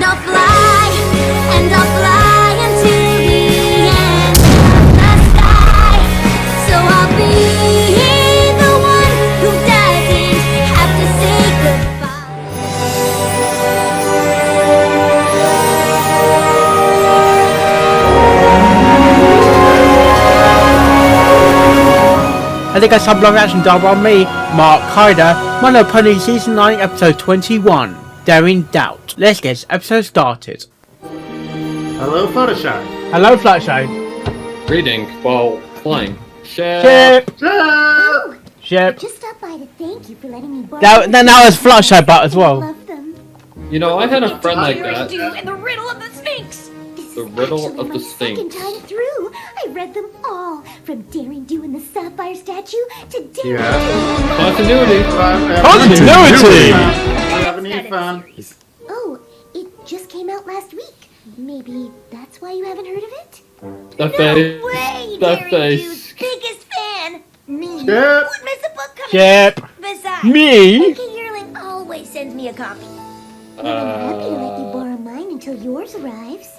I'll fly, and I'll fly until the end of the sky. So I'll be the one who doesn't have to say goodbye. I think I sub live action dub on me, Mark Hyder, My Little Pony Season 9 Episode 21, Daring Doubt. Let's get this episode started. Hello, Fluttershy. Hello, Fluttershy. Reading while flying. Ship! Oh, Ship! just stopped by to thank you for letting me borrow. Then that was Fluttershy butt as well. Love them. You know, I had a friend like that. And the riddle of the Sphinx. This The is riddle actually of the my second Sphinx. time through. I read them all, from Daring Do and the Sapphire Statue to Daring Yeah. Continuity. Continuity! Have a new fan. Oh, it just came out last week. Maybe that's why you haven't heard of it? The face. No way, The Daring face. Do's biggest fan. Me. Ship. Wouldn't miss a book coming. Ship! Besides, Me? Pinkie Yearling always sends me a copy. And I'm happy to let you borrow mine until yours arrives.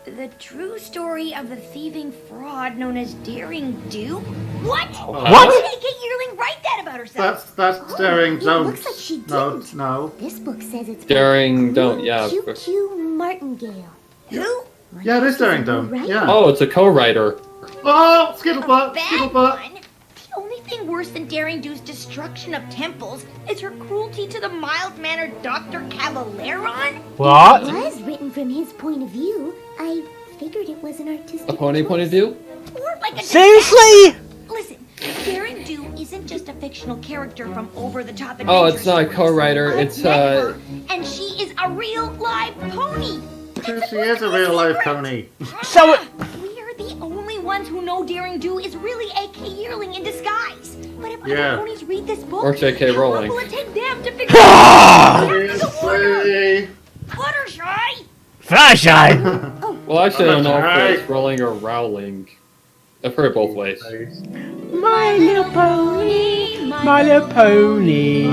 The true story of the thieving fraud known as Daring Do? What? What? How did Pinkie Yearling write that about herself? That's Daring it Don't. looks like she No, didn't. no. This book says it's Daring Don't, yeah. QQ Martingale. Who? Yeah, it is Daring Don't. Right? Yeah. Oh, it's a co-writer. Oh, Skittlebutt, Bad Skittlebutt. one. The only thing worse than Daring Do's destruction of temples is her cruelty to the mild-mannered Dr. Cavalleron? What? It was written from his point of view. I figured it was an artistic A pony choice. point of view? Or like a Seriously? Listen, Daring Do isn't just a fictional character from over-the-top Oh, it's adventure not a stories. co-writer. I've It's met her, and she is a real live pony. She is a real life pony. So it- We are the only ones who know Daring Do is really a Yearling in disguise. But if Yeah. other ponies read this book, Or J.K. how Rowling. long will it take them to figure out? Seriously. Fluttershy! Fluttershy! Well, actually, I don't know if Alright. it's rolling or rowling. I've heard it both ways. My little pony, my little pony.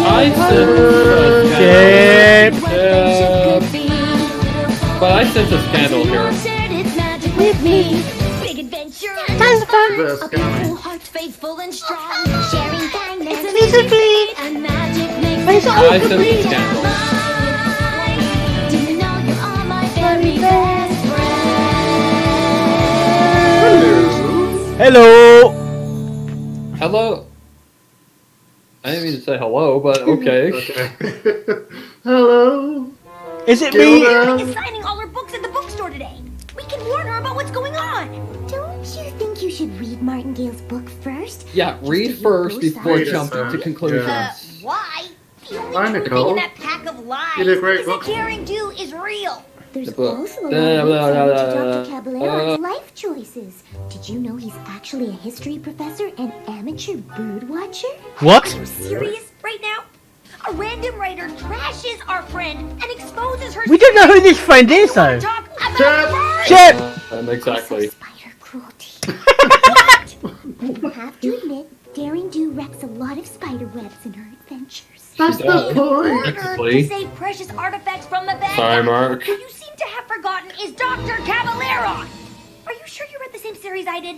I Ship! But I sense a scandal here. With me. Big adventure. Tons of fun. This A guy. beautiful heart faithful and strong. Sharing kindness. It's Musically. And magic makes It's it all I sense a complete. scandal. Do you know you are my very best friend? Hello! Hello? I didn't mean to say hello, but okay. Okay. Hello. Is it Gilda. me? Yearling is signing all her books at the bookstore today. We can warn her about what's going on. Don't you think you should read Martingale's book first? Yeah, read Just to first hear both before sides. jumping to conclusions. Why? The only Hi, true thing Nicole. in that pack of lies You did a great is that book. Daring Do is real. There's The book. also a Blah, lot of blah, insight blah, into blah, Dr. Caballeron's blah. life choices. Did you know he's actually a history professor and amateur bird watcher? What? Are you serious right now? A random writer trashes our friend and exposes her. We don't know who this friend is though. Talk about Shut- birds. Ship! Exactly. Spider cruelty. You have to admit, Daring Do wrecks a lot of spider webs in her adventures. That's the point. Order Technically. to save precious artifacts from the bad Sorry, guy. Mark. Who you seem to have forgotten is Dr. Cavalleron. Are you sure you read the same series I did?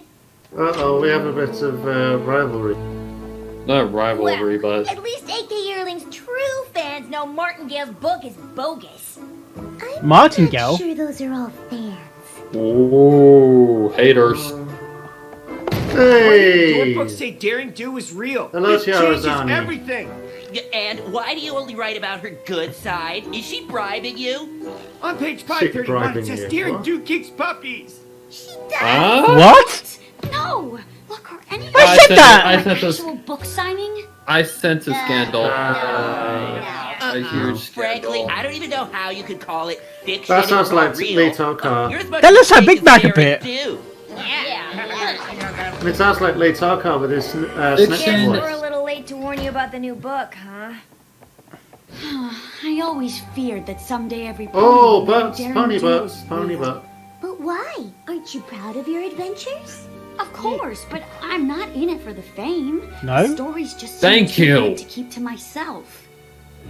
Uh-oh, we have a bit of rivalry. Not rivalry, Well, but at least AK Yearling's true fans know Martingale's book is bogus. I'm Martingale? not sure those are all fans. ooh, haters. Hey! Your books say Daring Do is real. Hello, It changes Chiarazani. everything. And why do you only write about her good side? Is she bribing you? On page She 531 bribing it says you. Daring What? Do kicks puppies. She does. Huh? What? No. Look, are any of I you said that! I sense a, actual book signing? I sense a scandal. A huge Frankly, scandal. I don't even know how you could call it fiction. That sounds or like real. Lee Tarkar. You're as much That looks like as Big Mac a Daring bit. Do. Yeah. And it sounds like Lee Tarkar with his snake It's- Guess voice. we're a little late to warn you about the new book, huh? I always feared that someday every pony Oh, named butts, Daring pony Do butts, was pony real. butt. But why? Aren't you proud of your adventures? Of course, but I'm not in it for the fame. No? The story's just Thank too you. good to keep to myself.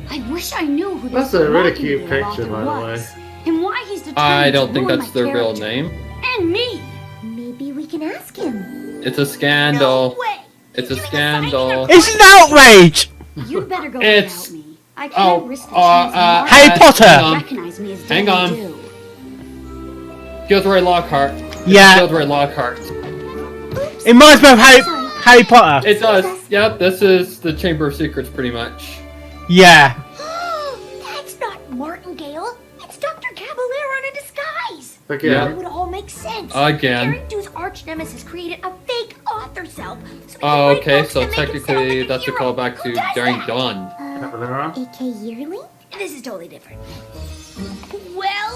I wish I knew who That's this a really Martingale cute picture, author by the was, and why he's determined I don't to think ruin that's my their real character. name. And me. Maybe we can ask him. It's a scandal. No way. It's He's a doing signing scandal. of- It's an outrage! You'd better go It's- without me. I can't risk the chance Harry Martingale Potter! will recognize me as Hang on. Deadly Dew. Gilderoy Lockhart. Yeah, Gilderoy Lockhart. it reminds me of Harry Potter. It does. Yep, this is the Chamber of Secrets, pretty much. Yeah. That's not Martingale. It's Dr. Caballero in a disguise. Again. It would all make sense. Again. Daring Do's arch nemesis created a fake author self. So Oh, he could okay, write books so and make himself technically like that's a hero. callback Who to does Daring that? Dawn. Caballero? AK Yearling? This is totally different. Well.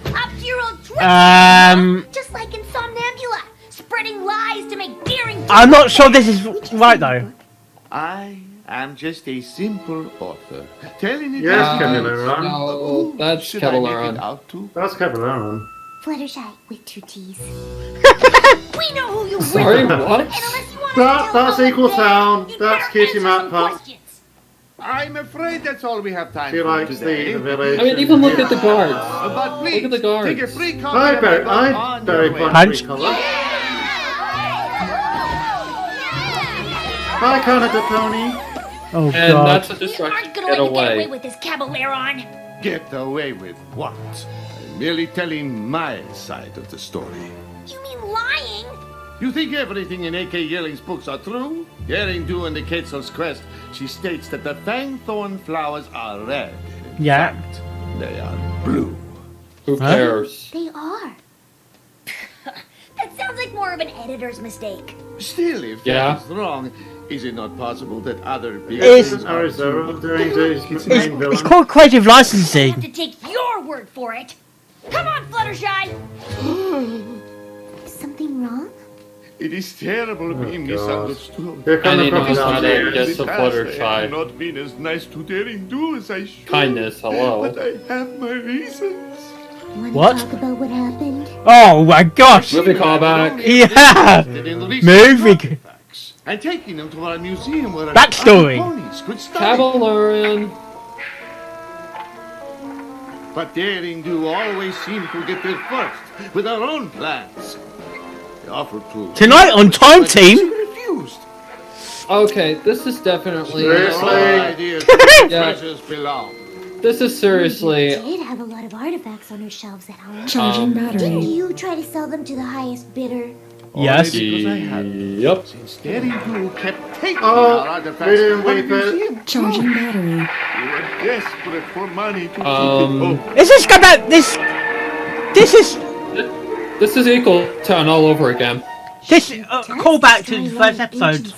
Up to your old tricks. Just like in Somnambula, spreading lies to make Daring Do. I'm not sure this is right though. I am just a simple author, telling it Yes, as it Caballero. is. No, Who that's should I make Caballero. it out to? That's Caballero. Fluttershy with 2 T's. We know who you Sorry, really are. what? And unless you want to tell That's how Equal it's Town. you'd That's better Kitty answer Mat some Pup. questions. I'm afraid that's all we have time She for likes today. the village. I mean, even look at the guards. But please, Look at the guards. take a free copy I of my bet book I on very your way. Punch. colour. Hi, Canada Pony. Oh And god. that's a We distraction aren't to gonna get let you get away away. with this, Caballeron. Get away with what? I'm merely telling my side of the story. You mean lying? You think everything in A.K. Yearling's books are true? Daring Do indicates on Crest. She states that the fangthorn flowers are red. In Yeah. fact, they are blue. Who Huh? cares? They are. That sounds like more of an editor's mistake. Still, if Yeah. that is wrong, is it not possible that other big It's- things Arizona Daring Do's main It's villain. called creative I have licensing. to take your word for it. Come on, Fluttershy. Something wrong? It is terrible being God. misunderstood. Here I come the need to crocodiles. decide it In just the a past, Fluttershy. I have not been as nice to Daring Do as I should. Kindness, hello. But I have my reasons. Want What? to talk about what happened? Oh my gosh. Movie callback. Yeah. In recent Movie. artifacts, and taking them to our museum where Backstory. other ponies could study. Caballerian. But Daring Do always seem to get there first with our own plans. They offered to Tonight on Time but she Team. refused. Okay, this is definitely. Seriously? Our ideas where the Yeah. treasures belong. This is seriously. She did have a lot of artifacts on her shelves at home. Charging Didn't you try to sell them to the highest bidder? Yes. Only because I had. Yep. Since Daring Do kept taking Oh, our artifacts we didn't to the weep it. museum. Charging battery. We were desperate for money to keep it open. Is this about this? This is This is Equal Town all over again. this callback to the first episode.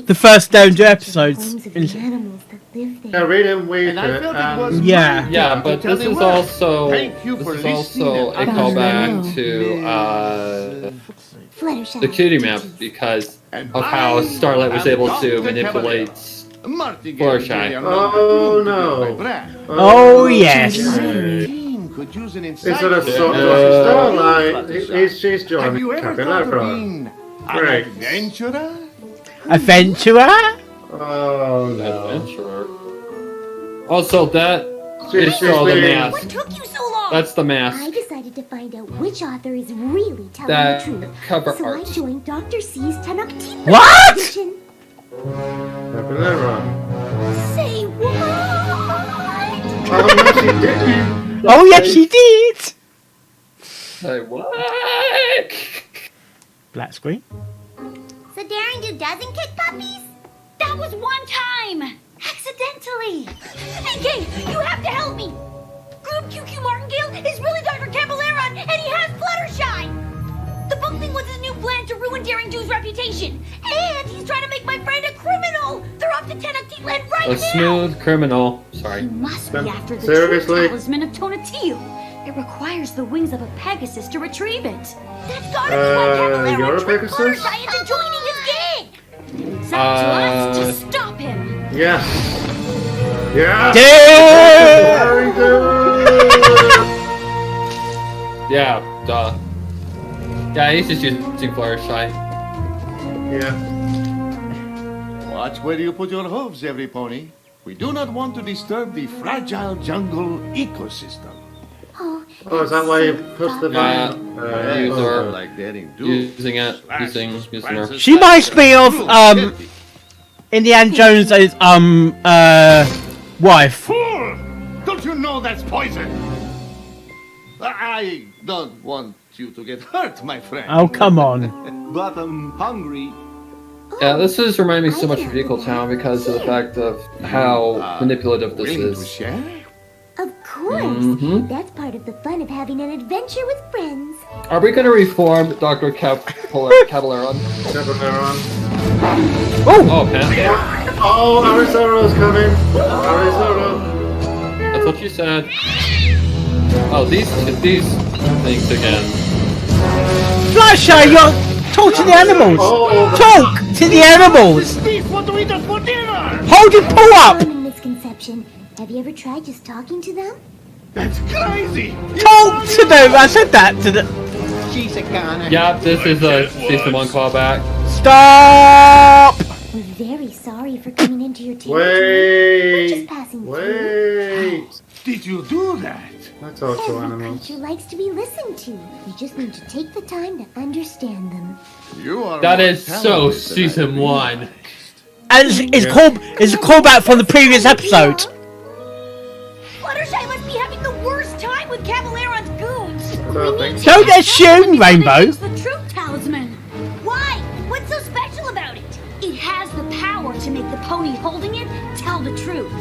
The first Down to episodes. Animals that live Yeah, there. read and weep And I it. felt it was Yeah. my Yeah, job but to tell this the is world. also Thank you this for is listening also a and callback to Fluttershy. the cutie map because And of how I Starlight was am able to Dr. manipulate. Martingale Fluttershy. Jr. Oh, no. My brand. Oh yes. Team could use an Instead of insightful- Starlight, she's Have joined you ever thought of Caballero. being an Great. adventurer? Adventurer. Oh no. Adventurer. Also, that is She's all the being- mask. What took you so long? That's the I mask. decided to find out which author is really telling That the truth. cover So I art. joined Dr. C's Tanaktipa What? edition. Caballero. Say what? Oh no, she didn't. Oh yes, she did. Say what? Black screen. So Daring Do doesn't kick puppies? That was one time! Accidentally! Pinkie, you have to help me! Group QQ Martingale is really Dr. Caballero, and he has Fluttershy! The book thing was his new plan to ruin Daring Do's reputation. And he's trying to make my friend a criminal! They're off to Tenochtitlan right A now! smooth criminal. Sorry. You must be after the Seriously? true talisman of Tonatiuh. It requires the wings of a Pegasus to retrieve it. That's gotta be why Caballero you're a tricked Pegasus? Fluttershy into joining his gang! It's up to us to stop him. Yes. Yeah. Damn! Daring Do. Yeah, duh. Yeah, he's just using Fluttershy. Yeah. Watch where you put your hooves, every pony. We do not want to disturb the fragile jungle ecosystem. Oh, Oh, is that why you push the Yeah. button? User. Like daring do. Using it, using her. She reminds me of Indiana Jones' wife. Fool! Don't you know that's poison? I don't want you to get hurt, my friend. Oh, come on. But I'm hungry. Yeah, this is reminding me so much of Eagle Town because of the fact of how manipulative this Willing to is. share? of course. Mhm. That's part of the fun of having an adventure with friends. Are we gonna reform Dr. Caballeron? Caballeron. Oh, Pan. Oh, Arizoro's coming. Arizoro. That's what you said. Oh, these things again. Fluttershy, you're talk to the animals. Oh, Talk to the animals. What do we do for dinner? Hold your paw up. Common misconception. Have you ever tried just talking to them? That's crazy. Talk to them. I said that to the. She's a goner. Yeah, this is a season 1 callback. Stop. We're very sorry for coming into your territory. We're just wait. passing through. Wait. Did you do that? I talk to Every animals. creature likes to be listened to. You just need to take the time to understand them. You are That more is so talented than season I 1. And it's a callback from the previous episode. Fluttershy must be having the worst time with Caballeron's goons. So thanks. So they're shooting Rainbow. It's the truth talisman. Why? What's so special about it? It has the power to make the pony holding it tell the truth.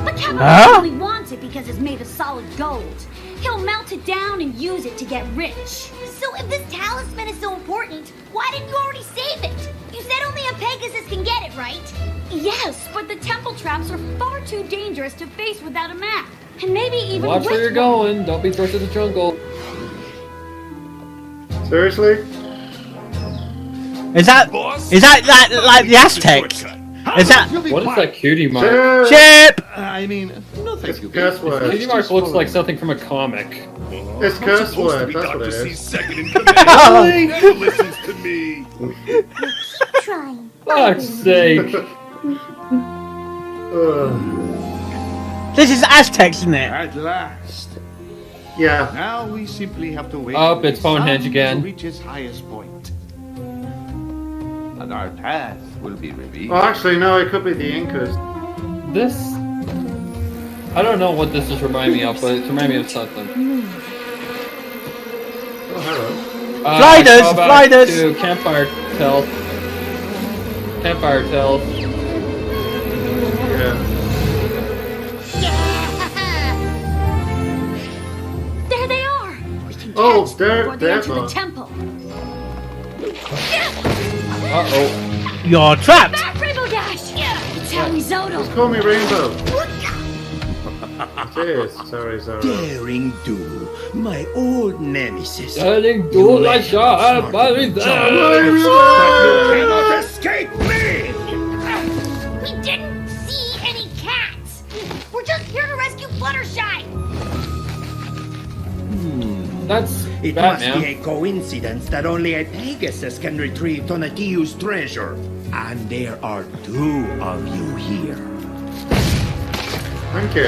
But Caballeron only wants it because it's made of solid gold. He'll melt it down and use it to get rich. So if this talisman is so important, why didn't you already save it? You said only a Pegasus can get it, right? Yes, but the temple traps are far too dangerous to face without a map. And maybe even Watch with where you're going. Don't be thrown to the jungle. Seriously? Is that like the Aztecs? Is that What is that cutie mark? Sure. Chip? I mean, no thank you. Curse word. Cutie mark looks like something from a comic. It's curse word. That's what it is. Second in command. Never listens to me. Trying. Fuck's sake. Ugh. This is Aztecs, isn't it? At last. Yeah. Now we simply have to wait. Oh, for the it's Bonehenge sun again. To reach its highest point. And our path will be revealed. Well, actually, no. It could be the Incas. This... I don't know what this is reminding me of, but it's reminding me of something. Oh, hello. Gliders, callback gliders. To Campfire Tales. Campfire Tales. Yeah. There they are. We can Oh, catch them there- before they there enter the are. temple. Uh-oh. You're trapped. Back, Rainbow Dash! It's Harry Zoto. Call me Rainbow. Cheers. Sorry, sorry. Daring Do, my old nemesis. Turning to the shot, but You cannot escape me! We didn't see any cats. We're just here to rescue Fluttershy. that's It must be Batman. a coincidence that only a Pegasus can retrieve Donatello's treasure. And there are 2 of you here. Thank you.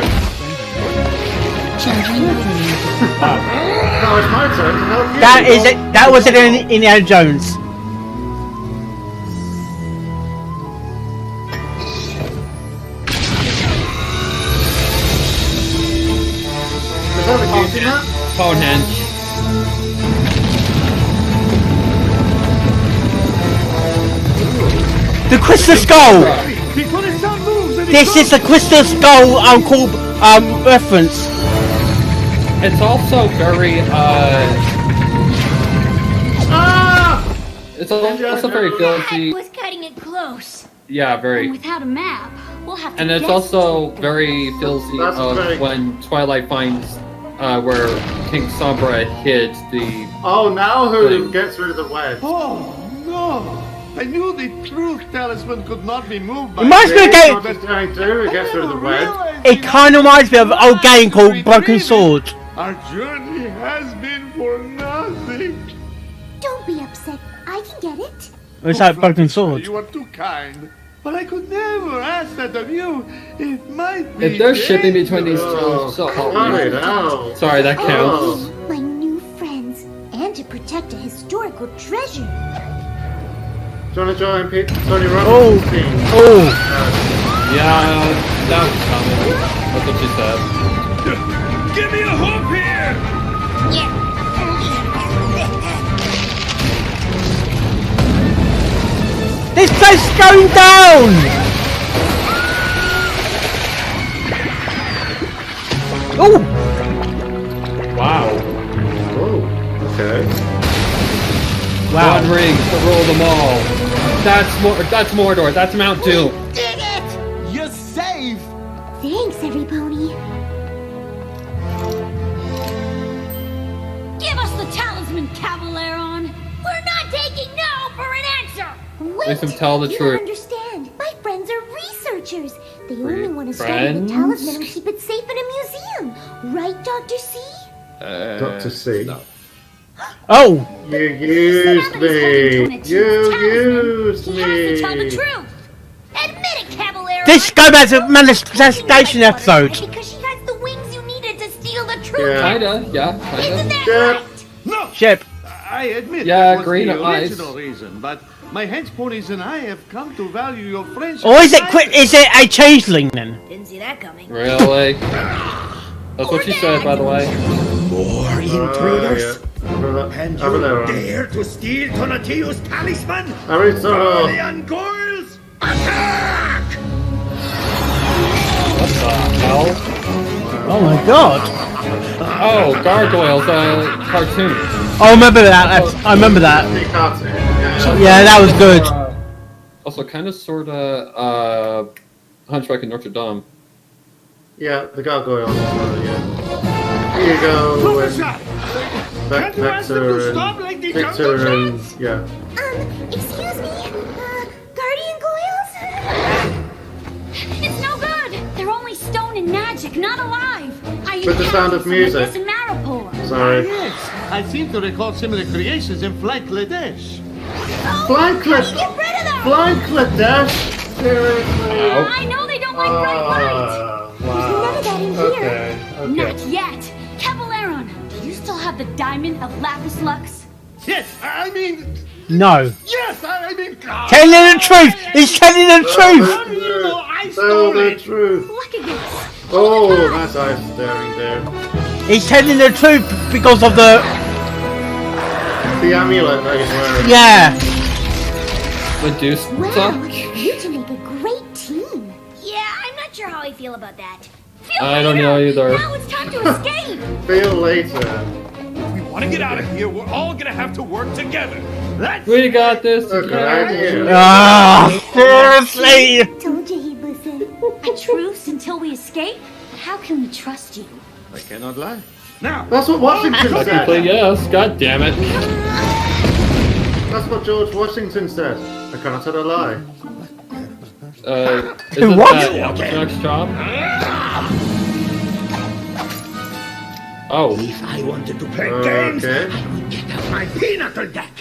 Now it's my turn to help you. That is it. That was it in Indiana Jones. Is that the cutie map? Bonehenge. The Crystal Skull. Before the sun moves and This is the Crystal Skull reference. It's also very, It's also very filthy. Was cutting it close. Yeah, very. Without a map, we'll have to And it's guess also very filthy That's very- of when Twilight finds where King Sombra hid the... Oh, now who Thing. gets rid of the wedge? Oh no! I knew the truth talisman could not be moved by. Reminds me of a It's game. not just going through, it gets rid of the wedge. It kind of reminds me of an old game called Broken Sword. Our journey has been for nothing. Don't be upset. I can get it. It's like Broken Sword. You are too kind. but I could never ask that of you. It might be. If they're shipping between these two, Oh, so sorry, no. sorry, that counts. My new friends, and to protect a historical treasure. Do you want to join Tony Oh. Robbins' team? Oh! Yeah, that was coming. That's what she said. Give me a hook here! This place is going down! Oh! Wow. Oh, okay. Wow. One ring to rule them all. That's Mordor. That's Mount Doom. Did it! You're safe! Thanks, every pony. Give us the talisman, Cavaleron. We're not taking no for an answer. Wait, Make them tell the you truth. don't understand. My friends are researchers. They only want to study Friends? the talisman and keep it safe in a museum. Right, Dr. C? Dr. C. No. Oh! You used me! You used He has to tell the me! truth. Admit it, Cavaleron. This go back to manifestation episode. Because she has the wings you needed to steal the truth. Yeah. Kinda, yeah, Isn't kinda. that Yep. right? No, Ship. I admit Yeah, that was green the eyes. original reason, but my hench ponies and I have come to value your friendship. Or is it is it a changeling then? Didn't see that coming. Really? That's what she said, by the way. More intruders? And you Cavaleron. dare to steal Tonatiuh's talisman? Aristotle! Guardian Goyles, attack! What the hell? Oh my god. Oh, Gargoyles, cartoon. I remember that. I remember that. The cartoon, yeah. Yeah, that was good. Also, kind of, sort of, Hunchback in Notre Dame. Yeah, the gargoyles. Yeah. Here you go. Professor! Back, Can't you ask them to stop like the jungle Victor and giants? yeah. Excuse me? Guardian Goyles? It's no good. They're only stone and magic, not alive. I With the sound of music. This Maripore. Sorry. Yes, I seem to recall similar creations in Flight Ladesh. Flying clip. Get rid of them. Flying clip dash. Seriously. I know they don't like bright lights. Wow. None of that in here. Okay. Not yet. Cavaleron, do you still have the diamond of Lapis Lux? Yes, I mean, No. yes, I mean, Telling the truth. He's telling the truth. I Tell stole the it. truth. Look at this. Oh, that's eye staring there. He's telling the truth because of the amulet that he's wearing. yeah. Medusa? Wow, you two make a great team. Yeah, I'm not sure how I feel about that. I don't know either. Now it's time to escape. Feel later. If we want to get out of here, we're all gonna have to work together. That's We got this. A good idea. Ah, seriously. Told you he'd listen. A truce until we escape? How can we trust you? I cannot lie. Now, That's what Washington Technically, said. yes. God damn it. That's what George Washington said. I cannot tell a lie. Isn't What? that next job? Oh. If I wanted to play games, Okay. I would get out my pinnacle deck.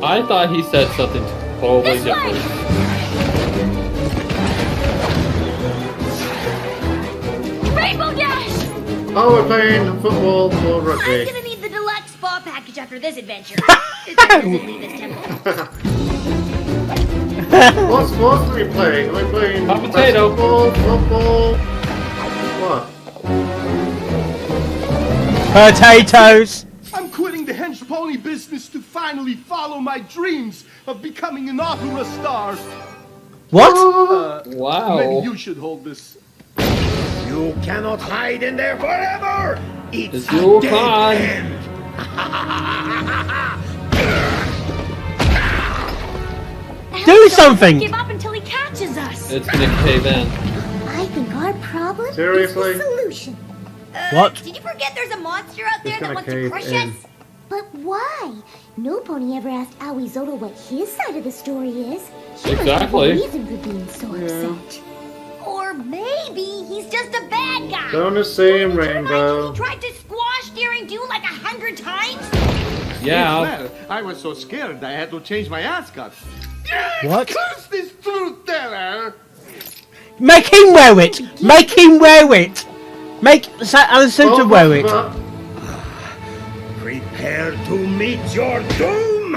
I thought he said something totally This way! different. Rainbow Dash! Oh, we're playing football or I'm rugby. gonna need the deluxe spa package after this adventure. If I doesn't leave this temple. What sports are we playing? Are we playing Hot potato. basketball, football? What? Potatoes. I'm quitting the hench pony business to finally follow my dreams of becoming an opera star. What? Wow. Maybe you should hold this. You cannot hide in there forever. It's It's your a dead con. end. Do something. Give up until he catches us. It's gonna cave in. I think our problem Seriously? is the solution. What? Did you forget there's a monster out there He's that gonna wants to cave crush in. us? But why? No pony ever asked Aoi Zoto what his side of the story is. He must have a Exactly. reason for being so upset. Or maybe he's just a bad guy. Don't assume, Remember Rainbow. He tried to squash Daring Do like 100 times? Yeah. well, I was so scared I had to change my ascot. What? Curse this truth teller! Make him wear it! Make him wear it! Make Alessandra wear it! Prepare to meet your doom!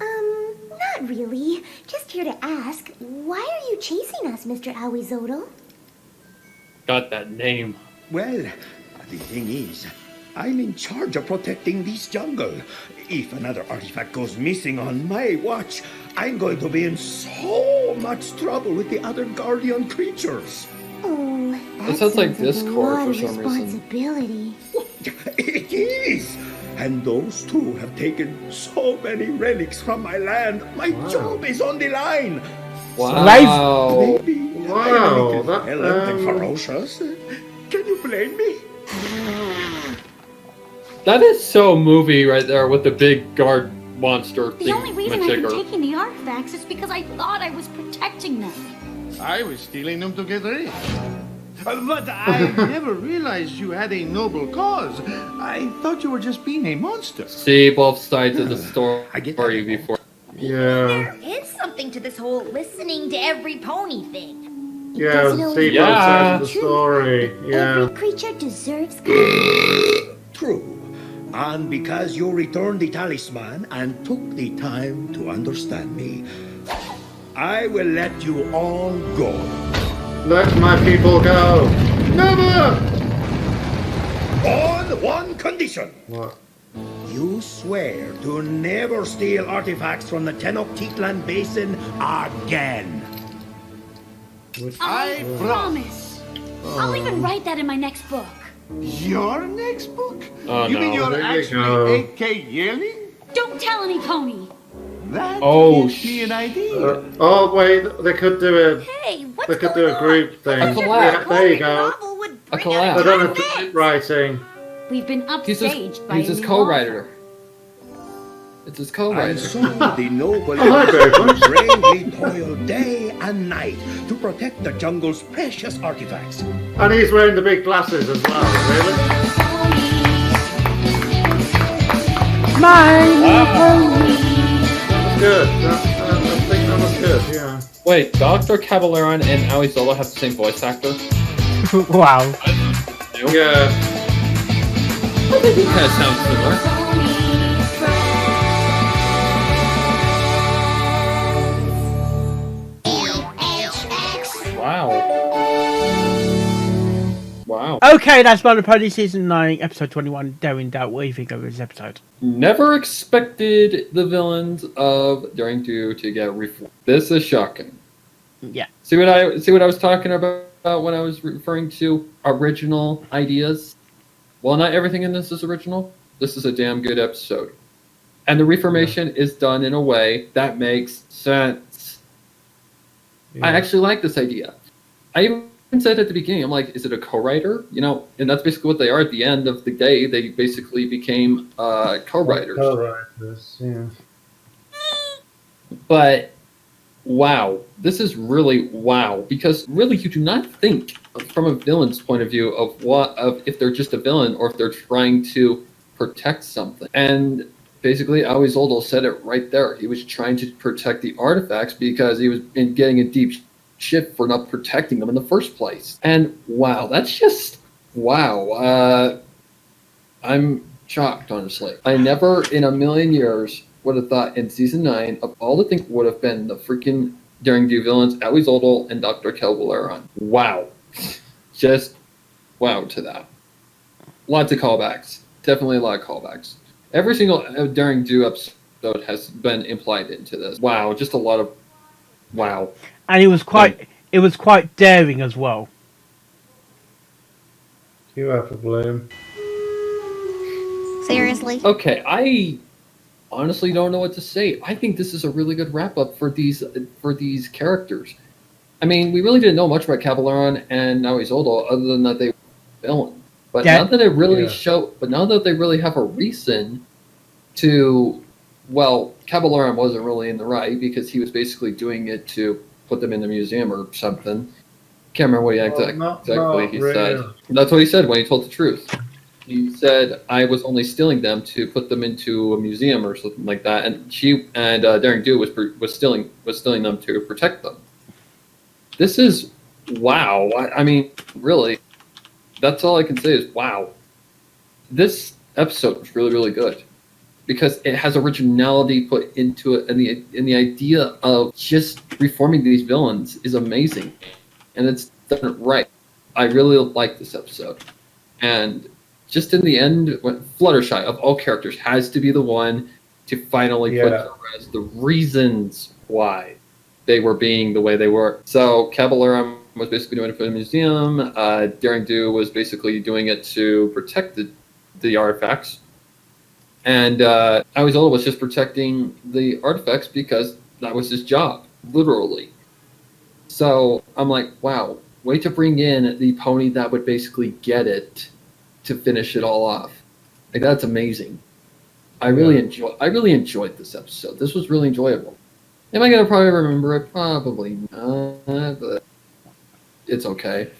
Not really. Just here to ask, why are you chasing us, Mr. Awizodel? Got that name. Well, the thing is, I'm in charge of protecting this jungle. If another artifact goes missing on my watch, I'm going to be in so much trouble with the other guardian creatures. Oh, It sounds like a Discord lot for of some reason. responsibility. It is! And those two have taken so many relics from my land. My job is on the line. Wow. Maybe Wow, I'm a little that, violent and ferocious. Can you blame me? That is so movie right there with the big guard monster thing. The only reason I've been Majigger. taking the artifacts is because I thought I was protecting them. I was stealing them to get rich. But I never realized you had a noble cause. I thought you were just being a monster. See both sides of the story I get that. before. Yeah. There is something to this whole listening to every pony thing. Yeah, Doesn't always see both Yeah. sides of the True. story. Yeah. Every creature deserves True. And because you returned the talisman and took the time to understand me, I will let you all go. Let my people go. Never! On one condition. What? You swear to never steal artifacts from the Tenochtitlan Basin again. I promise. I'll even write that in my next book. Your next book? Oh, you mean no. you're There you actually go. 8K yearling? Don't tell any pony. That Oh, gives me an idea. Oh wait, they could do it. Hey, what's They could going do a on? group thing. A collab. Yeah, there you go. Novel would A bring collab. out They don't have John to Metz. keep writing. We've been He's upstaged by his a new co-writer. It's his And co-writer. so the noble hi, Bearfoot. bravely toil day and night to protect the jungle's precious artifacts. And he's wearing the big glasses as well, really? My That was good. I think that was good, yeah. Wait, Dr. Caballeron and Aoizola have the same voice actor? Wow. Yeah. They do kind of sound similar. Wow. Wow. Okay, that's My Little Pony Season 9, Episode 21, Daring Doubt. What do you think of this episode? Never expected the villains of Daring Do to get reformed. This is shocking. Yeah. See what I was talking about when I was referring to original ideas? Well, not everything in this is original. This is a damn good episode. And the reformation is done in a way that makes sense. I actually like this idea. I even said at the beginning, I'm like, is it a co-writer? You know, and that's basically what they are at the end of the day. They basically became co-writers. Co-writers, yeah. But wow, this is really wow, because really you do not think from a villain's point of view of if they're just a villain or if they're trying to protect something. And basically, Aoizoldal said it right there. He was trying to protect the artifacts because he was getting a deep shit for not protecting them in the first place. And wow, that's just wow. I'm shocked, honestly. I never in a million years would have thought in season 9 of all the things would have been the freaking Daring Do villains, Aoizoldal and Dr. Caballeron. Wow. Just wow to that. Lots of callbacks. Definitely a lot of callbacks. Every single Daring Do episode has been implied into this. Wow, just a lot of wow. And it was quite daring as well. You have a bloom. Seriously? Okay, I honestly don't know what to say. I think this is a really good wrap up for these characters. I mean, we really didn't know much about Caballeron and Aoizoldal other than that they were villains. But now that it really now that they really have a reason to, well, Caballeron wasn't really in the right because he was basically doing it to put them in the museum or something. Can't remember what exactly he said. That's what he said when he told the truth. He said I was only stealing them to put them into a museum or something like that, and Daring Do was stealing them to protect them. This is wow. I mean, really, that's all I can say is wow. This episode was really, really good because it has originality put into it, and the idea of just reforming these villains is amazing, and it's done it right. I really like this episode, and just in the end, when Fluttershy of all characters has to be the one to finally put to rest the reasons why they were being the way they were. So Caballero was basically doing it for the museum. Daring Do was basically doing it to protect the artifacts. And Awizola was just protecting the artifacts because that was his job, literally. So I'm like, wow, way to bring in the pony that would basically get it to finish it all off. Like, that's amazing. I really enjoyed this episode. This was really enjoyable. Am I gonna probably remember it? Probably not, but it's okay.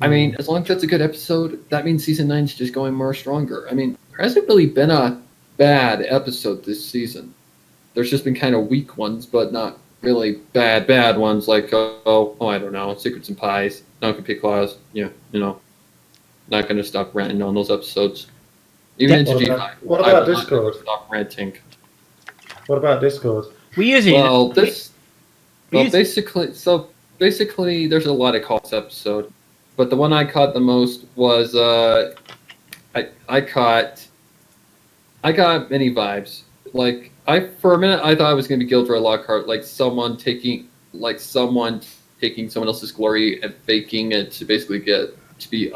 I mean, as long as it's a good episode, that means season 9 is just going more stronger. I mean, there hasn't really been a bad episode this season. There's just been kind of weak ones, but not really bad ones like I don't know, Secrets and Pies, Donkey Pig Claws. Yeah, you know, not gonna stop ranting on those episodes. Even into G5. What about Discord? Stop ranting. What about Discord? We use it. Basically, there's a lot of calls episode, but the one I caught the most was I caught many vibes. Like, for a minute I thought I was gonna be Gilderoy Lockhart, like someone taking someone else's glory and faking it to basically get to be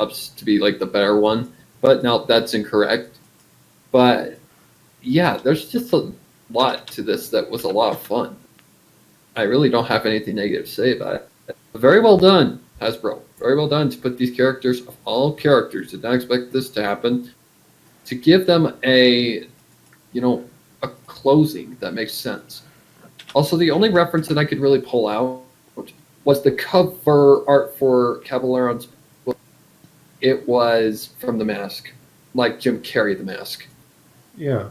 like the better one. But no, that's incorrect. But yeah, there's just a lot to this that was a lot of fun. I really don't have anything negative to say about it. Very well done, Hasbro. Very well done to put these characters, of all characters, did not expect this to happen, to give them a closing that makes sense. Also, the only reference that I could really pull out was the cover art for Caballeron's book. It was from The Mask, like Jim Carrey, The Mask. Yeah.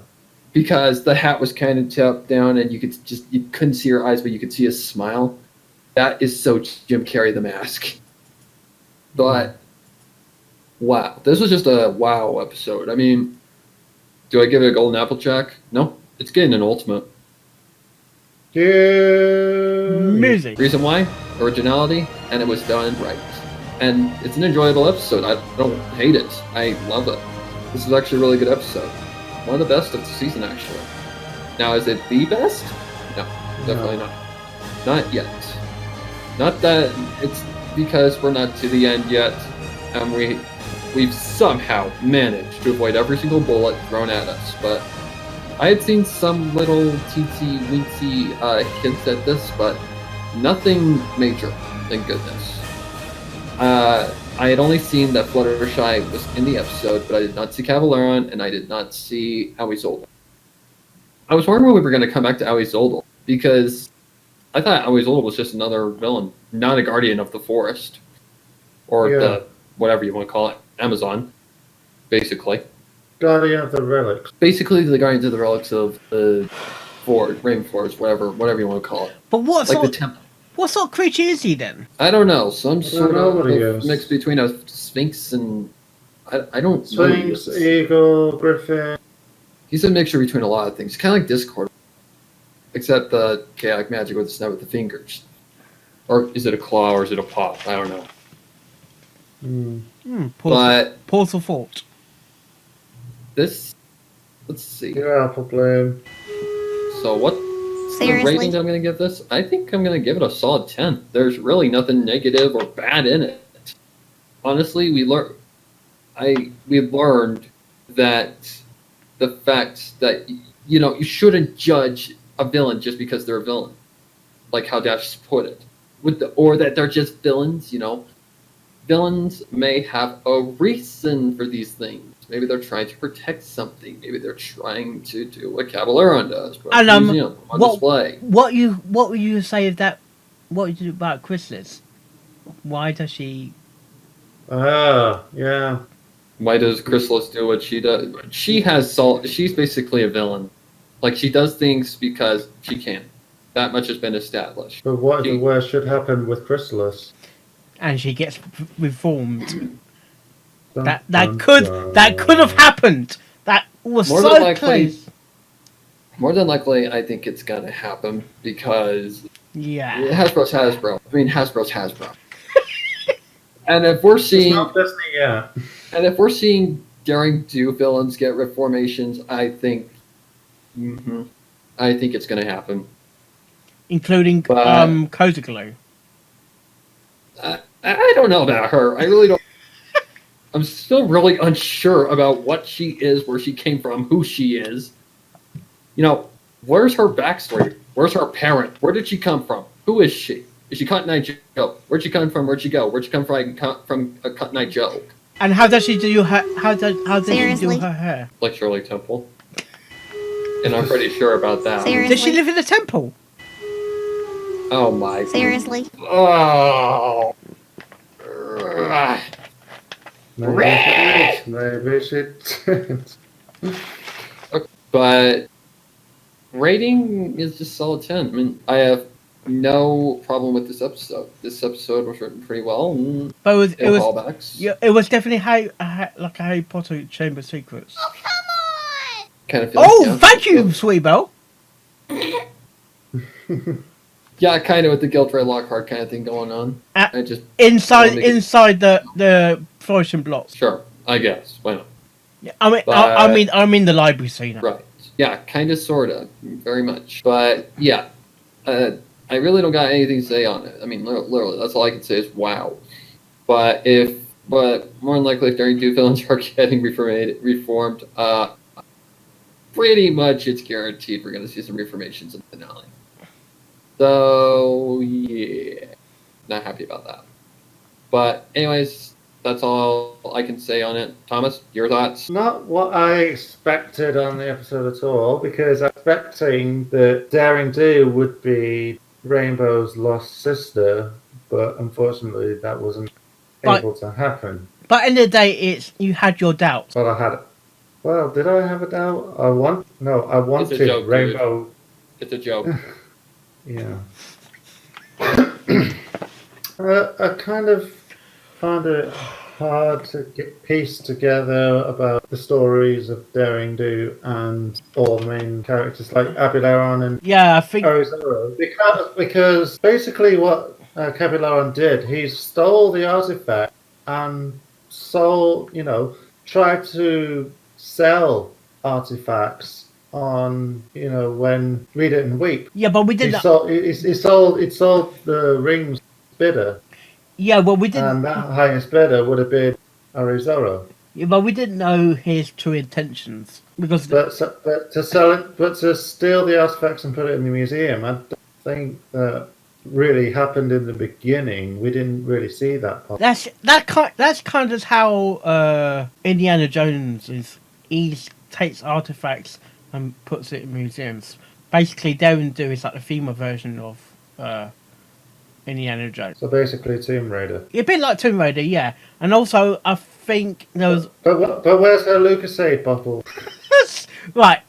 Because the hat was kind of tipped down, and you couldn't see her eyes, but you could see a smile. That is so Jim Carrey, The Mask. But wow, this was just a wow episode. I mean, do I give it a golden apple check? No, it's getting an ultimate. Yeah. Music. Reason why? Originality, and it was done right. And it's an enjoyable episode. I don't hate it. I love it. This is actually a really good episode. One of the best of the season, actually. Now, is it the best? No, definitely not. Not yet. Not that it's because we're not to the end yet, and we've somehow managed to avoid every single bullet thrown at us. But I had seen some little teensy weensy hints at this, but nothing major. Thank goodness. I had only seen that Fluttershy was in the episode, but I did not see Cavalleron, and I did not see Awizola. I was wondering when we were going to come back to Awizola, because I thought Awizola was just another villain, not a guardian of the forest. Or the, whatever you want to call it, Amazon, basically. Guardian of the Relics. Basically, the Guardians of the Relics of the Rainforest, whatever you want to call it. But what like sort, the temple. What sort of creature is he then? I don't know. Some sort of mix between a sphinx and I don't know. Sphinx, eagle, griffin. He's a mixture between a lot of things. Kind of like Discord, except the chaotic magic with the snap with the fingers. Or is it a claw or is it a paw? I don't know. Pause for thought. This, let's see. Yeah, probably. So what? The rating I'm going to give this, I think I'm going to give it a solid 10. There's really nothing negative or bad in it. Honestly, we learned that the fact that you shouldn't judge a villain just because they're a villain, like how Dash put it, or that they're just villains. Villains may have a reason for these things. Maybe they're trying to protect something. Maybe they're trying to do what Caballeron does. And on display. What would you say of that? What would you do about Chrysalis? Why does she? Yeah. Why does Chrysalis do what she does? She has salt. She's basically a villain. Like, she does things because she can. That much has been established. But what if the worst should happen with Chrysalis? And she gets reformed. Dun, That dun, could dun. have happened. That was More so than likely- close. More than likely, I think it's gonna happen because Yeah. Hasbro's Hasbro. I mean, Hasbro's Hasbro. And if we're It's seeing, not Disney yet. and if we're seeing Daring Do villains get reformations, I think it's gonna happen. Including But- Cozy Glue. I don't know about her. I really don't. I'm still really unsure about what she is, where she came from, who she is. You know, where's her backstory? Where's her parent? Where did she come from? Who is she? Is she Cotton Eye Joe? Where'd she come from? Where'd she go? Where'd she come from a Cotton Eye Joe? And how does she do her? How does she do Seriously? her hair? Like Shirley Temple. And I'm pretty sure about that. Seriously? Does she live in the temple? Oh my. Seriously? Oh. Maybe she did. But rating is just solid 10. I mean, I have no problem with this episode. This episode was written pretty well. But it was callbacks. yeah, it was definitely like a Harry Potter Chamber of Secrets. Oh, come on! Kind of feeling, Oh, yeah. thank you, Sweet Belle. Yeah, kind of with the Guild Red Lockhart kind of thing going on. I just Inside wanna make it- inside the flourishing blocks. Sure, I guess. Why not? Yeah, I mean, But- I mean the library scene. Right. Yeah, kind of, sort of, very much. But yeah, I really don't got anything to say on it. I mean, literally, that's all I can say is wow. But more than likely, if Daring Do villains are getting reformed, pretty much it's guaranteed we're going to see some reformations in the finale. So yeah, not happy about that. But anyways, that's all I can say on it. Thomas, your thoughts? Not what I expected on the episode at all, because I'm expecting that Daring Do would be Rainbow's lost sister, but unfortunately that wasn't able to happen. But at the end of the day, you had your doubts. But I had it. Well, did I have a doubt? I wanted It's a joke, dude. Rainbow. It's a joke. Yeah. I kind of found it hard to get pieced together about the stories of Daring Do and all the main characters like Abilaron and Yeah, I think Arizaro. Because basically what Cabilaron did, he stole the artifact and tried to sell artifacts on, when Read It and Weep. Yeah, but we did It sold the rings bidder, Yeah, well, we didn't. and that highest bidder would have been Arizaro. Yeah, but we didn't know his true intentions because But to sell it, but to steal the artifacts and put it in the museum, I don't think that really happened in the beginning. We didn't really see that part. that's kind of how Indiana Jones is. He takes artifacts and puts it in museums. Basically, Daring Do is like the female version of Indiana Jones. So basically, Tomb Raider. A bit like Tomb Raider, yeah. And also, I think there was But where's her Lucasade bottle? right.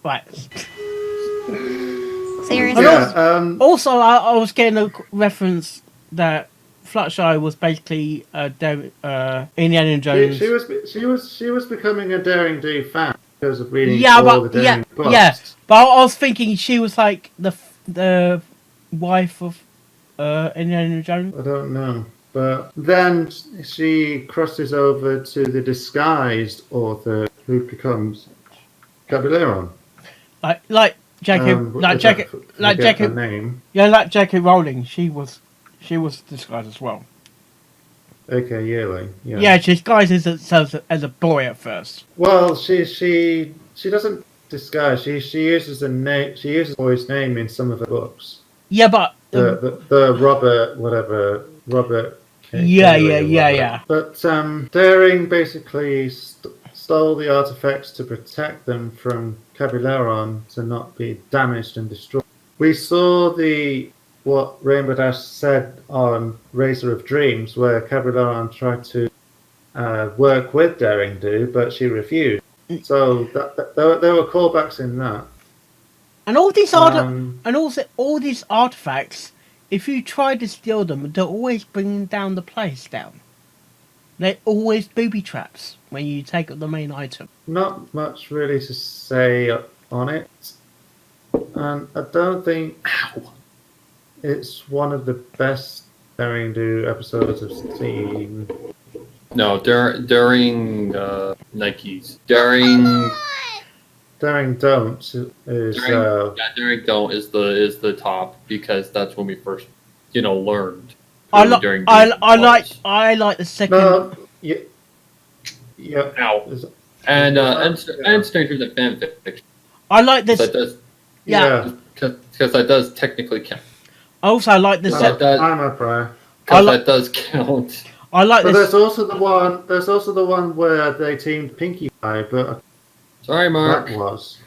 Seriously? Yeah. Also, I was getting a reference that Fluttershy was basically Indiana Jones. She was becoming a Daring Do fan because of reading Yeah, all the but Daring books. yeah. But I was thinking she was like the wife of Indiana Jones. I don't know. But then she crosses over to the disguised author who becomes Cabileron. Like Jackie, Her name. yeah, like Jackie Rowling. She was disguised as well. A.K. Yearling. Yeah. Yeah, she disguised as a boy at first. Well, she doesn't disguise. She uses a name. She uses a boy's name in some of her books. Yeah, but The Robert. Yeah. But Daring basically stole the artifacts to protect them from Cabileron to not be damaged and destroyed. We saw what Rainbow Dash said on Razor of Dreams, where Cabileron tried to work with Daring Do, but she refused. So there were callbacks in that. And all these Um, and also all these artifacts, if you try to steal them, they're always bringing down the place down. They're always booby traps when you take up the main item. Not much really to say on it, and I don't think it's one of the best Daring Do episodes I've seen. No, during Nikes. Daring Don't is Daring Don't is the top because that's when we first learned. I Daring Do like the second. no, yeah. Ow. And Stranger Than Fanfiction. I like this. That does, Yeah. because that does technically count. I also like the That does, I'm a pro. because that does count. I like But this. there's also the one where they teamed Pinkie Pie, but Sorry, Mark. that was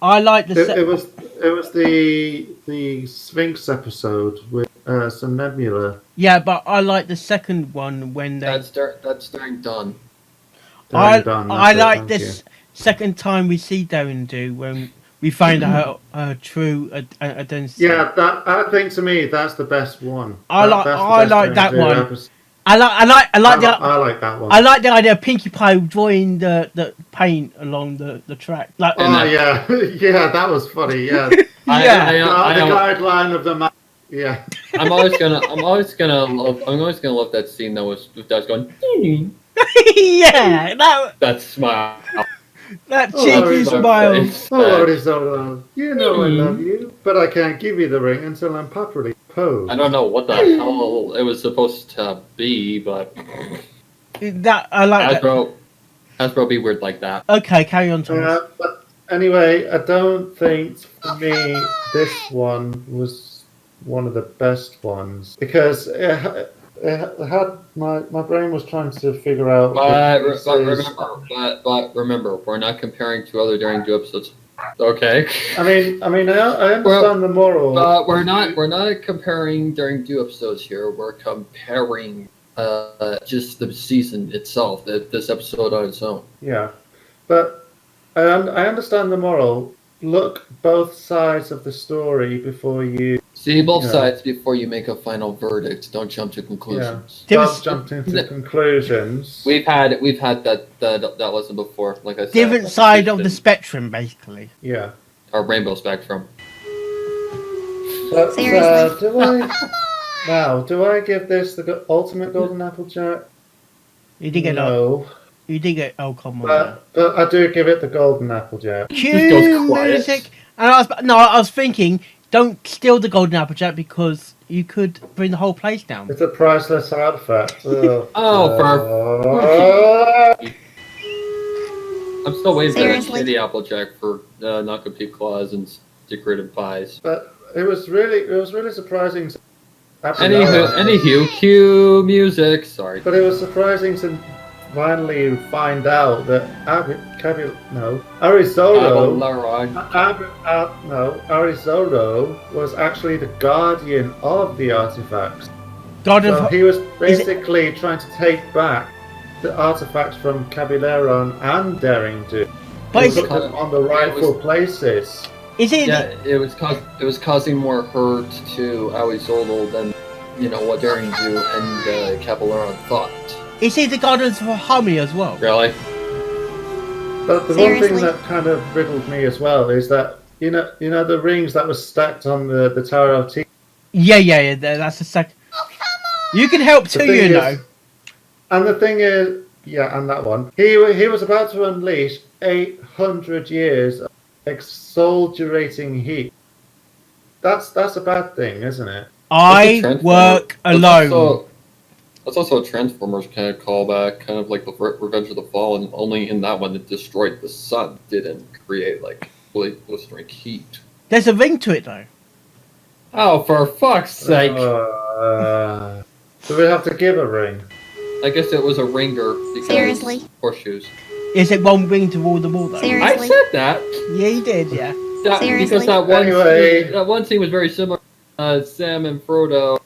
I like the. it was the Sphinx episode with some Nebula. Yeah, but I like the second one when they. That's during Dawn. I Done, I that's it, like thank this second time we see Daring Do when we find out her true identity. Yeah, I think to me that's the best one. I like that Daring Do one. episode. I like I like that one. I like the idea of Pinkie Pie drawing the paint along the track. Like, Oh yeah, yeah, that was funny. Yeah, yeah. the guideline of the map. Yeah, I'm always gonna love that scene that was going. yeah, That smile. that Oh, cheeky sorry, smile. oh, Arizona, you know I love you, but I can't give you the ring until I'm properly posed. I don't know what the hell it was supposed to be, but That I like. That. Hasbro be weird like that. Okay, carry on, Thomas. But anyway, I don't think for me this one was one of the best ones because it had my brain was trying to figure out. But remember, we're not comparing to other Daring Do episodes. Okay. I mean, I understand the moral. But we're not comparing Daring Do episodes here. We're comparing just the season itself, this episode on its own. Yeah, but I understand the moral. Look both sides of the story before you see both sides before you make a final verdict. Don't jump to conclusions. Yeah. Don't jump into conclusions. We've had that lesson before. Like I said, Different side of the spectrum, basically. Yeah. Our rainbow spectrum. But, Seriously? do I give this the ultimate golden apple jack? You did get no. You did get come on. But I do give it the golden apple jack. Cue music. And I was thinking, don't steal the golden apple jack because you could bring the whole place down. It's a priceless artifact. I'm still waiting for that shitty Applejack for non-compete clause and decorative pies. But it was really surprising. Anywho, cue music. Sorry. But it was surprising to finally find out that Arizoro was actually the guardian of the artifacts. He was basically trying to take back the artifacts from Caballero and Daring Do, but put them on the rightful places. It was causing more hurt to Arizoro than what Daring Do and Caballero thought. Is he the guardian for harmony as well? Really? But the one thing that kind of riddled me as well is that you know the rings that were stacked on the Tower of Tea. Yeah. That's the second. Oh, come on! You can help too, you know. And the thing is, and that one, he was about to unleash 800 years of exaggerating heat. That's a bad thing, isn't it? I work alone. That's also a Transformers kind of callback, kind of like the Revenge of the Fallen. Only in that one, it destroyed the sun, didn't create like blistering heat. There's a ring to it though. Oh, for fuck's sake! Do we have to give a ring? I guess it was a ringer because horseshoes. Is it one ring to rule them all though? I said that. Yeah, you did. Yeah. Because that one scene was very similar. Sam and Frodo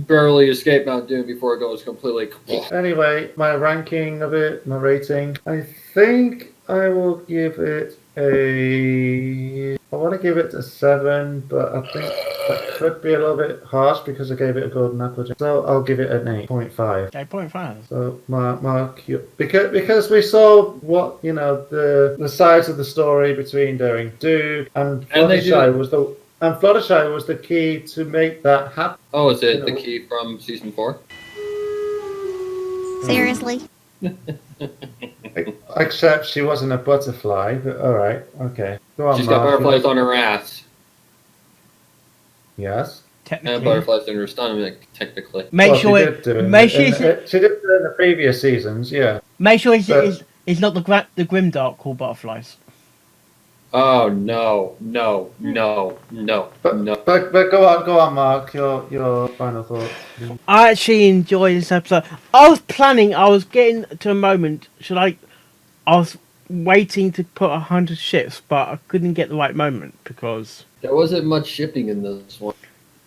barely escape Mount Doom before it goes completely. Anyway, my ranking of it, my rating, I think I will give it I want to give it a 7, but I think that could be a little bit harsh because I gave it a golden apple. So I'll give it an 8.5. 8.5. So Mark, because we saw what the sides of the story between Daring Do and Fluttershy was the key to make that happen. Oh, is it the key from season 4? Seriously? Except she wasn't a butterfly, but alright, okay. Go on, She's got Mark. butterflies on her ass. Yes. And butterflies in her stomach, technically. Make sure she did do it in the previous seasons, yeah. Make sure it's not the grimdark called butterflies. Oh no! But go on, Mark. Your final thoughts. I actually enjoyed this episode. I was getting to a moment. I was waiting to put 100 ships, but I couldn't get the right moment because there wasn't much shipping in this one.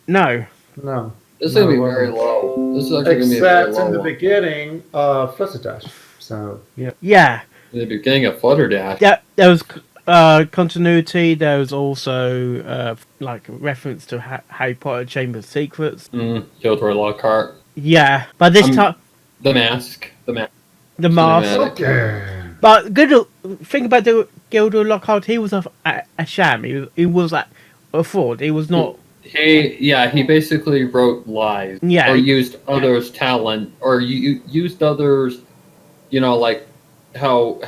No. This is gonna be very low. This is actually gonna be a very low Except in the one. beginning of Flutterdash. So yeah. Yeah. In the beginning of Flutterdash. There was continuity. There was also like a reference to Harry Potter Chamber of Secrets. Gilderoy Lockhart. Yeah, but this time the mask. The mask. Okay. But good thing about the Gilderoy Lockhart, he was a sham. He was like a fraud. He was not. He basically wrote lies. Yeah. Or used others' talent, or used others. Like how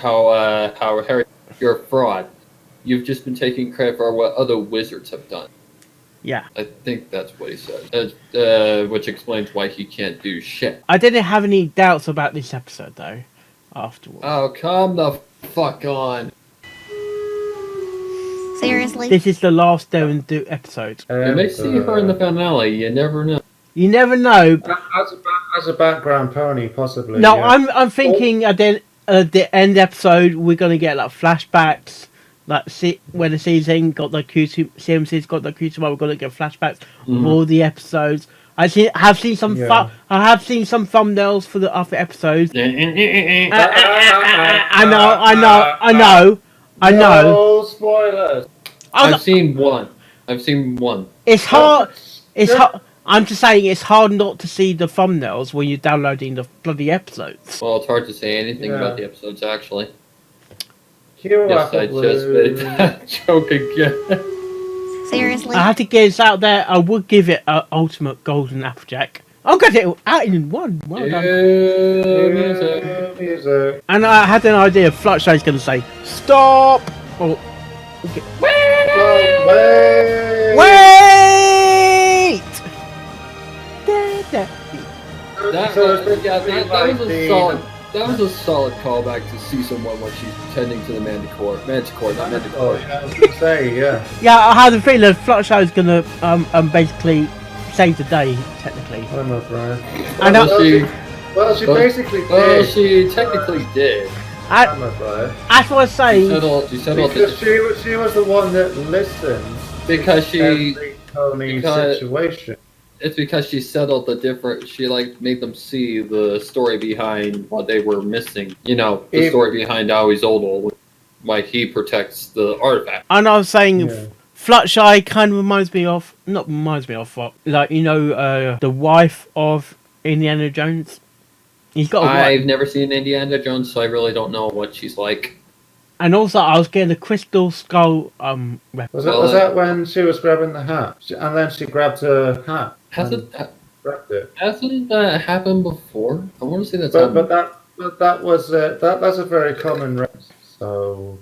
Harry, you're a fraud. You've just been taking credit for what other wizards have done. Yeah. I think that's what he said. Which explains why he can't do shit. I didn't have any doubts about this episode though. Afterwards. Oh, come the fuck on. Seriously? This is the last Daring Do episode. You may see her in the finale. You never know. You never know. As a background pony, possibly. No, yeah. I'm thinking at the end episode we're gonna get like flashbacks, like when the season got the CMC's got the QC, we're gonna get flashbacks of all the episodes. I have seen some thumbnails for the other episodes. I know. No spoilers. I've seen one. It's hard. I'm just saying it's hard not to see the thumbnails when you're downloading the bloody episodes. Well, it's hard to say anything about the episodes, actually. Yes, I just made that joke again. Seriously? I had to get this out there. I would give it an ultimate golden applejack. I'll get it out in one. Well done. Music. And I had an idea. Fluttershy's going to say, "Stop!" Or okay. Wait! That was a solid callback to season 1 when she's pretending to the Manticore. Manticore. Yeah, I was gonna say, yeah. Yeah, I had a feeling that Fluttershy's going to basically save the day, technically. I'm not right. Well, she basically did. Well, she technically did. I'm not right. That's what I say. Because she was the one that listened. Because every pony situation. It's because she settled the different. She made them see the story behind what they were missing. The story behind Aoi Zodol, why he protects the artifact. And I was saying, Fluttershy kind of reminds me of, the wife of Indiana Jones. He's got. I've never seen Indiana Jones, so I really don't know what she's like. And also, I was getting the crystal skull. Was that when she was grabbing the hat, and then she grabbed her hat? Hasn't it? that happened before? I want to say that's. But that was that's a very common reference. So.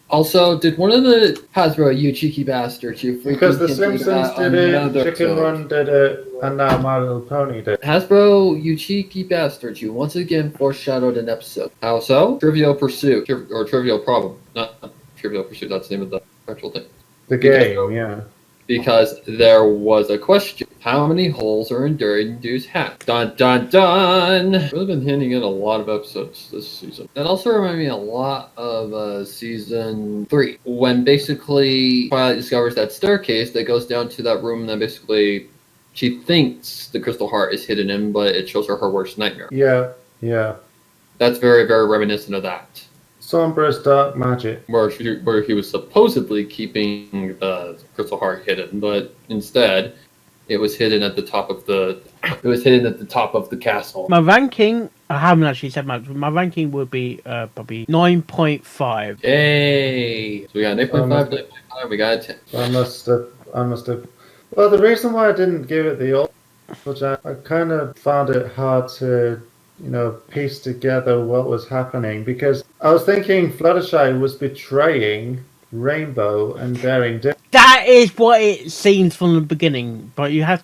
Also, did one of the Hasbro, you cheeky bastard, because the Simpsons did it, Chicken Run did it, and now My Little Pony did it. Hasbro, you cheeky bastards, you once again foreshadowed an episode. How so? Trivial Pursuit, or Trivial Problem. Not Trivial Pursuit, that's the name of the actual thing. The game, yeah. Because there was a question. How many holes are in Daring Do's hat? Dun dun dun! I've really been hinting at a lot of episodes this season. That also reminded me a lot of season 3. When basically Twilight discovers that staircase that goes down to that room that basically she thinks the crystal heart is hidden in, but it shows her worst nightmare. Yeah, yeah. That's very, very reminiscent of that. Sombra's dark magic. Where he was supposedly keeping the crystal heart hidden, but instead, it was hidden at the top of the. It was hidden at the top of the castle. My ranking, I haven't actually said much. My ranking would be probably 9.5. Yay! So we got 8.5, 9.5. We got a 10. I must have. Well, the reason why I didn't give it the all, which I kind of found it hard to, piece together what was happening, because I was thinking Fluttershy was betraying Rainbow and Daring Do. That is what it seems from the beginning, but you have.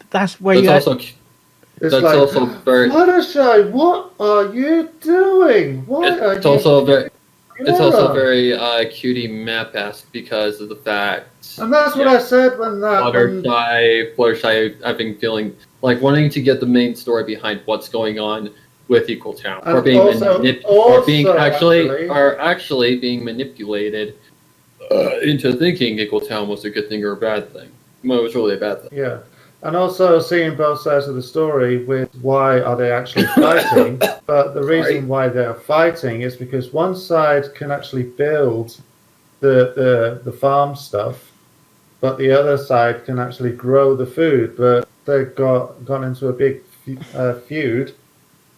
That's where you. It's that's like, also very. Fluttershy, what are you doing? It's also very cutie map-esque because of the fact. And that's what I said when that. Fluttershy, having feeling like wanting to get the main story behind what's going on with Equal Town, or being actually being manipulated into thinking Equal Town was a good thing or a bad thing. Well, it was really a bad thing. Yeah. And also seeing both sides of the story with why are they actually fighting, but the reason why they're fighting is because one side can actually build the farm stuff, but the other side can actually grow the food, but they've gone into a big feud,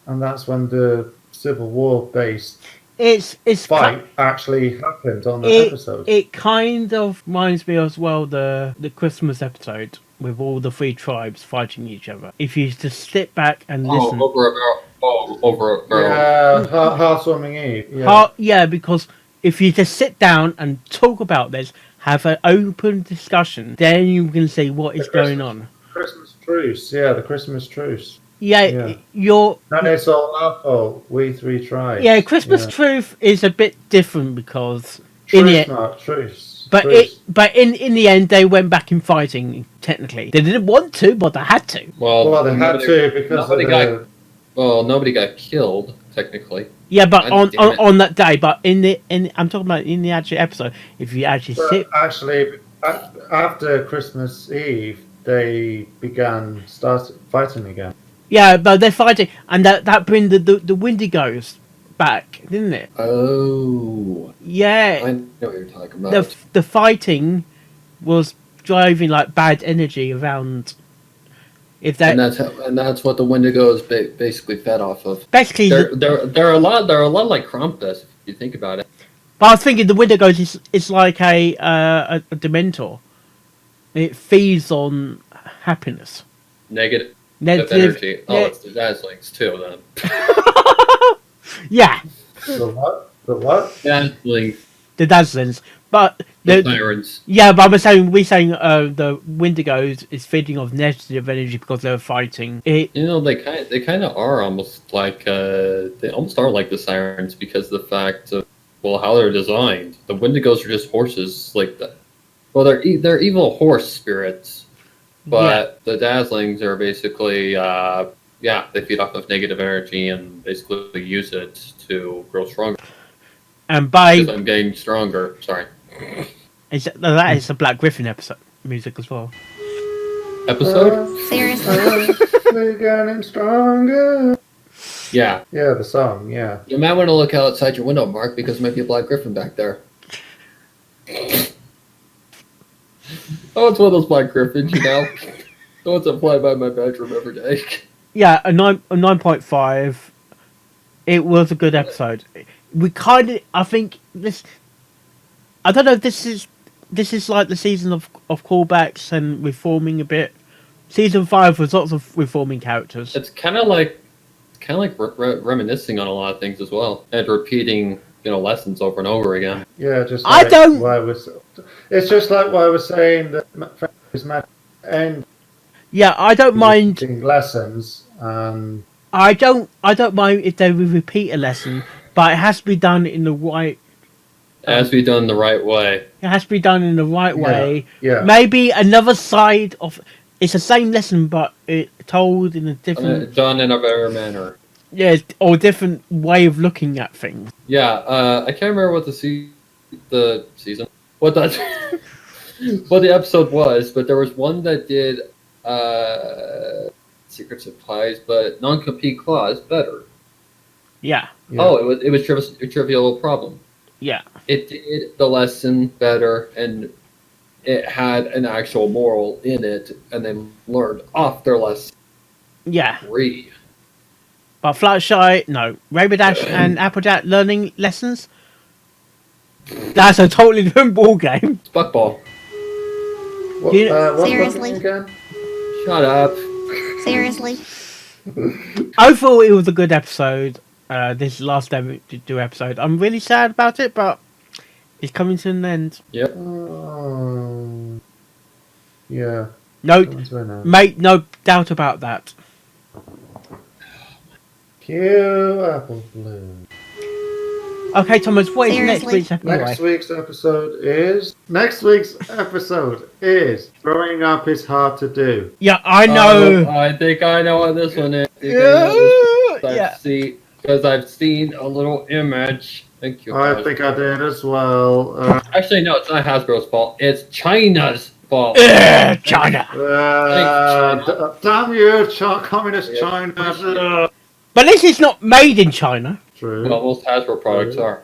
and that's when the Civil War based fight actually happened on the episode. It kind of reminds me as well the Christmas episode with all the three tribes fighting each other. If you just sit back and listen. Over a barrel. Yeah, Heartwarming Eve. Yeah, because if you just sit down and talk about this, have an open discussion, then you can see what is going on. Christmas truce, yeah, the Christmas truce. Yeah. And it's all our fault, we three tribes. Yeah, Christmas truth is a bit different because truce. But in the end, they went back in fighting. Technically, they didn't want to, but they had to. Well, they had to because nobody got killed technically. Yeah, but on that day. But I'm talking about in the actual episode. If you actually actually after Christmas Eve, they started fighting again. Yeah, but they're fighting, and that brings the Wendigos back, didn't it? Oh. Yeah. I know what you're talking about. The fighting was driving like bad energy around. And that's what the Wendigos basically fed off of. Basically, they're a lot like Krampus if you think about it. But I was thinking the Wendigos is like a Dementor. It feeds on happiness. Negative energy. Oh, it's the Dazzlings too, then. Yeah. The what? Dazzlings. The Dazzlings. But the sirens. Yeah, but we're saying the Wendigos is feeding off negative energy because they're fighting. They kind of are almost like they almost are like the sirens because of the fact of how they're designed. The Wendigos are just horses like that. Well, they're evil horse spirits, but the Dazzlings are basically they feed off of negative energy and basically use it to grow stronger. And because I'm getting stronger. Sorry. That is a Black Griffin episode music as well. Episode? Seriously? We're getting stronger. Yeah. Yeah, the song, yeah. You might want to look outside your window, Mark, because there might be a Black Griffin back there. Oh, it's one of those Black Griffins, the ones that fly by my bedroom every day. Yeah, a 9.5. It was a good episode. I think this. I don't know if this is like the season of callbacks and reforming a bit. Season 5 was lots of reforming characters. It's kind of like reminiscing on a lot of things as well, and repeating lessons over and over again. Yeah, just it's just like what I was saying that is and yeah, I don't mind lessons. I don't mind if they repeat a lesson, but it has to be done in the right. It has to be done the right way. It has to be done in the right way. Yeah. Maybe another side of it's the same lesson, but it told in a different. Done in a better manner. Yeah, or a different way of looking at things. Yeah, I can't remember what the season, what the episode was, but there was one that did secret supplies, but non-compete clause better. Yeah. Oh, it was a trivial problem. Yeah. It did the lesson better, and it had an actual moral in it, and they learned off their lesson. Yeah. 3. But Rainbow Dash and Applejack learning lessons. That's a totally different ball game. Spuckball. What's Seriously? again? Shut up. Seriously? Overall, it was a good episode. This last episode. I'm really sad about it, but it's coming to an end. Yep. Yeah. No, mate, no doubt about that. Cue Apple Bloom. Okay, Thomas, what is next Seriously? week's episode? Next week's episode is Growing Up is Hard to Do. Yeah, I know. I think I know what this one is. Because I've seen a little image. Thank you. I think I did as well. Actually, no, it's not Hasbro's fault. It's China's fault. China. Damn you, communist China. But this is not made in China. True. Well, most Hasbro products are.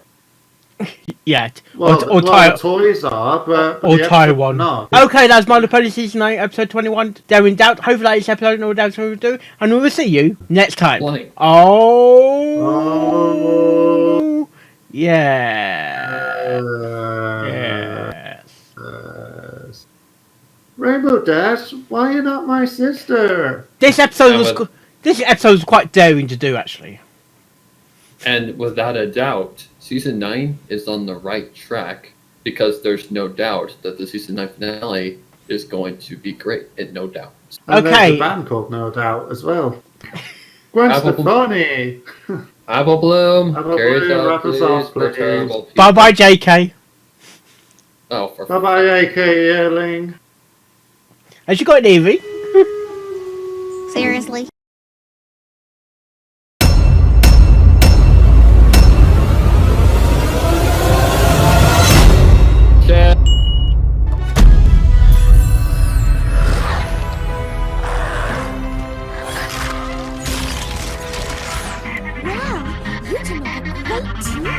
Yet. Well, or the toys are, but or the Taiwan. not. Okay, that's My Little Pony Season 9, Episode 21. They're in doubt. Hopefully this episode no doubt will do. And we will see you next time. Blank. Oh. Yeah. Yes. Rainbow Dash, why are you not my sister? This episode was quite daring to do, actually. And without a doubt, Season 9 is on the right track because there's no doubt that the Season 9 finale is going to be great, and no doubt. And Okay. there's a band called No Doubt as well. Gwen Stefani. Apple Bloom, Apple carry Bloom, us wrap out, us off, please. We're please. terrible people. Bye-bye, JK. Oh, for Bye-bye, AK Yearling. Has you got an Evie? Seriously? shit. Wow, you two make a great team.